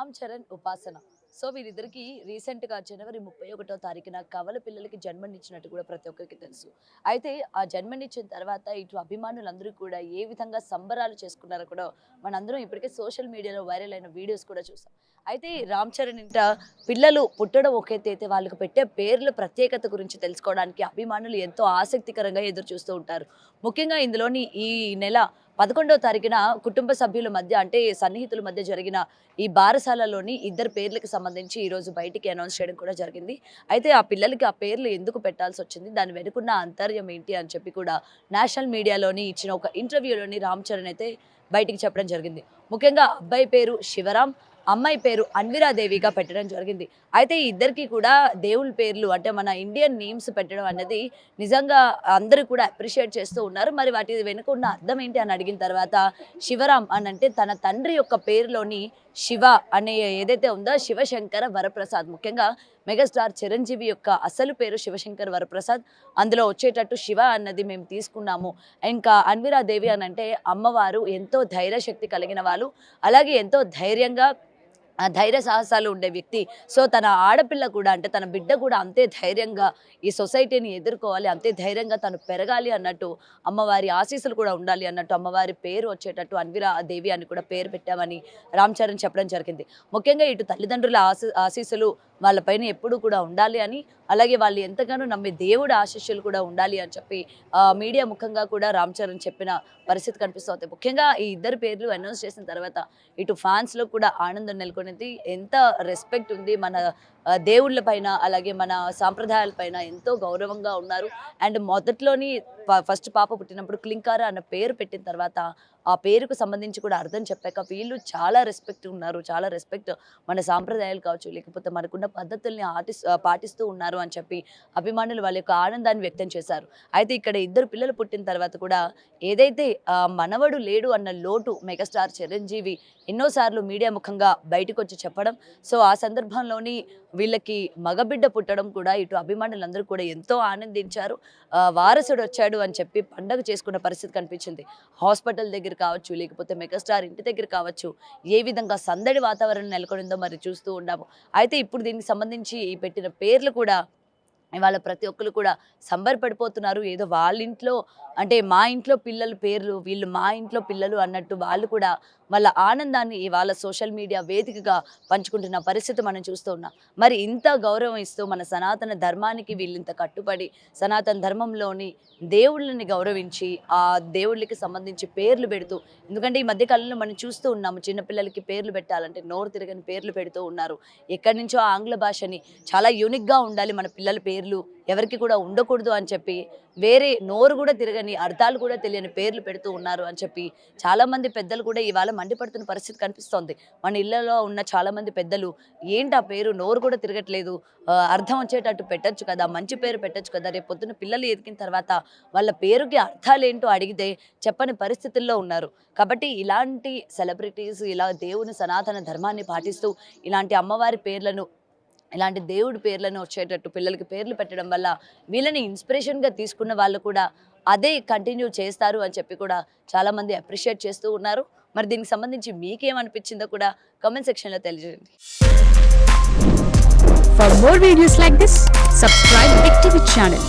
రామ్ చరణ్, ఉపాసన. సో వీరిద్దరికి రీసెంట్‌గా జనవరి 31వ తారీఖున కవల పిల్లలకి జన్మనిచ్చినట్టు కూడా ప్రతి ఒక్కరికి తెలుసు. అయితే ఆ జన్మనిచ్చిన తర్వాత ఇటు అభిమానులందరూ కూడా ఏ విధంగా సంబరాలు చేసుకున్నారో కూడా మనందరం ఇప్పటికే సోషల్ మీడియాలో వైరల్ అయిన వీడియోస్ కూడా చూసాం. అయితే రామ్ చరణ్ ఇంట పిల్లలు పుట్టడం ఒక ఎత్తు అయితే వాళ్ళకి పెట్టే పేర్ల ప్రత్యేకత గురించి తెలుసుకోవడానికి అభిమానులు ఎంతో ఆసక్తికరంగా ఎదురు చూస్తూ ఉంటారు. ముఖ్యంగా ఇందులోని ఈ నెల 11వ తారీఖున కుటుంబ సభ్యుల మధ్య అంటే సన్నిహితుల మధ్య జరిగిన ఈ బారసాలలోని ఇద్దరు పేర్లకు సంబంధించి ఈరోజు బయటికి అనౌన్స్ చేయడం కూడా జరిగింది. అయితే ఆ పిల్లలకి ఆ పేర్లు ఎందుకు పెట్టాల్సి వచ్చింది, దాని వెనుకున్న అంతర్యం ఏంటి అని చెప్పి కూడా నేషనల్ మీడియాలోని ఇచ్చిన ఒక ఇంటర్వ్యూలోని రామ్ చరణ్ అయితే బయటికి చెప్పడం జరిగింది. ముఖ్యంగా అబ్బాయి పేరు శివరాం, అమ్మాయి పేరు అన్విరాదేవిగా పెట్టడం జరిగింది. అయితే ఈ ఇద్దరికి కూడా దేవుళ్ళ పేర్లు అంటే మన ఇండియన్ నేమ్స్ పెట్టడం అన్నది నిజంగా అందరూ కూడా అప్రిషియేట్ చేస్తూ ఉన్నారు. మరి వాటి వెనుక ఉన్న అర్థం ఏంటి అని అడిగిన తర్వాత శివరాం అని అంటే తన తండ్రి యొక్క పేరులోని శివ అనే ఏదైతే ఉందో శివశంకర వరప్రసాద్, ముఖ్యంగా మెగాస్టార్ చిరంజీవి యొక్క అసలు పేరు శివశంకర్ వరప్రసాద్, అందులో వచ్చేటట్టు శివ అన్నది మేము తీసుకున్నాము. ఇంకా అన్విరాదేవి అని అంటే అమ్మవారు ఎంతో ధైర్యశక్తి కలిగిన వాళ్ళు, అలాగే ఎంతో ధైర్యంగా ధైర్య సాహసాలు ఉండే వ్యక్తి. సో తన ఆడపిల్ల కూడా అంటే తన బిడ్డ కూడా అంతే ధైర్యంగా ఈ సొసైటీని ఎదుర్కోవాలి, అంతే ధైర్యంగా తను పెరగాలి అన్నట్టు, అమ్మవారి ఆశీస్సులు కూడా ఉండాలి అన్నట్టు అమ్మవారి పేరు వచ్చేటట్టు అన్విరాదేవి అని కూడా పేరు పెట్టామని రామ్ చరణ్ చెప్పడం జరిగింది. ముఖ్యంగా ఇటు తల్లిదండ్రుల ఆశీస్సులు వాళ్ళపైన ఎప్పుడు కూడా ఉండాలి అని, అలాగే వాళ్ళు ఎంతగానో నమ్మే దేవుడు ఆశీస్సులు కూడా ఉండాలి అని చెప్పి మీడియా ముఖంగా కూడా రామ్ చరణ్ చెప్పిన పరిస్థితి కనిపిస్తుంది. ముఖ్యంగా ఈ ఇద్దరు పేర్లు అనౌన్స్ చేసిన తర్వాత ఇటు ఫ్యాన్స్లో కూడా ఆనందం నెలకొనేది. ఎంత రెస్పెక్ట్ ఉంది మన దేవుళ్ళ పైన, అలాగే మన సాంప్రదాయాల పైన ఎంతో గౌరవంగా ఉన్నారు. అండ్ మొదట్లోని ఫస్ట్ పాప పుట్టినప్పుడు క్లింకారా అన్న పేరు పెట్టిన తర్వాత ఆ పేరుకు సంబంధించి కూడా అర్థం చెప్పాక వీళ్ళు చాలా రెస్పెక్ట్ ఉన్నారు, చాలా రెస్పెక్ట్ మన సాంప్రదాయాలు కావచ్చు లేకపోతే మనకున్న పద్ధతుల్ని పాటిస్తూ ఉన్నారు అని చెప్పి అభిమానులు వాళ్ళ యొక్క ఆనందాన్ని వ్యక్తం చేశారు. అయితే ఇక్కడ ఇద్దరు పిల్లలు పుట్టిన తర్వాత కూడా ఏదైతే మనవడు లేడు అన్న లోటు మెగాస్టార్ చిరంజీవి ఎన్నోసార్లు మీడియా ముఖంగా బయటకు వచ్చి చెప్పడం, సో ఆ సందర్భంలోని వీళ్ళకి మగబిడ్డ పుట్టడం కూడా ఇటు అభిమానులందరూ కూడా ఎంతో ఆనందించారు. వారసుడు వచ్చాడు అని చెప్పి పండగ చేసుకున్న పరిస్థితి కనిపించింది. హాస్పిటల్ దగ్గర కావచ్చు లేకపోతే మెగాస్టార్ ఇంటి దగ్గర కావచ్చు ఏ విధంగా సందడి వాతావరణం నెలకొనిందో మరి చూస్తూ ఉన్నాము. అయితే ఇప్పుడు దీనికి సంబంధించి పెట్టిన పేర్లు కూడా ఇవాళ ప్రతి ఒక్కరు కూడా సంబరపడిపోతున్నారు. ఏదో వాళ్ళ ఇంట్లో అంటే మా ఇంట్లో పిల్లల పేర్లు వీళ్ళు మా ఇంట్లో పిల్లలు అన్నట్టు వాళ్ళు కూడా వాళ్ళ ఆనందాన్ని ఇవాళ సోషల్ మీడియా వేదికగా పంచుకుంటున్న పరిస్థితి మనం చూస్తూ ఉన్నాం. మరి ఇంత గౌరవం ఇస్తూ మన సనాతన ధర్మానికి వీళ్ళింత కట్టుబడి సనాతన ధర్మంలోని దేవుళ్ళని గౌరవించి ఆ దేవుళ్ళకి సంబంధించి పేర్లు పెడుతూ, ఎందుకంటే ఈ మధ్యకాలంలో మనం చూస్తూ ఉన్నాము చిన్నపిల్లలకి పేర్లు పెట్టాలంటే నోరు తిరగని పేర్లు పెడుతూ ఉన్నారు. ఎక్కడి నుంచో ఆంగ్ల భాషని చాలా యూనిక్గా ఉండాలి మన పిల్లల పేర్లు, ఎవరికి కూడా ఉండకూడదు అని చెప్పి వేరే నోరు కూడా తిరగని అర్థాలు కూడా తెలియని పేర్లు పెడుతూ ఉన్నారు అని చెప్పి చాలామంది పెద్దలు కూడా ఇవాళ మండిపడుతున్న పరిస్థితి కనిపిస్తోంది. మన ఇళ్లలో ఉన్న చాలామంది పెద్దలు ఏంటి ఆ పేరు నోరు కూడా తిరగట్లేదు, అర్థం వచ్చేటట్టు పెట్టచ్చు కదా, మంచి పేరు పెట్టచ్చు కదా, రేపు పొద్దున్న పిల్లలు ఎదిగిన తర్వాత వాళ్ళ పేరుకి అర్థాలు ఏంటో అడిగితే చెప్పని పరిస్థితుల్లో ఉన్నారు. కాబట్టి ఇలాంటి సెలబ్రిటీస్ ఇలా దేవుని సనాతన ధర్మాన్ని పాటిస్తూ ఇలాంటి అమ్మవారి పేర్లను ఇలాంటి దేవుడి పేర్లను వచ్చేటట్టు పిల్లలకి పేర్లు పెట్టడం వల్ల వీళ్ళని ఇన్స్పిరేషన్గా తీసుకున్న వాళ్ళు కూడా అదే కంటిన్యూ చేస్తారు అని చెప్పి కూడా చాలామంది అప్రిషియేట్ చేస్తూ ఉన్నారు. మరి దీనికి సంబంధించి మీకేమనిపించిందో కూడా కామెంట్ సెక్షన్లో తెలియజేయండి. For more videos like this, subscribe Big TV channel.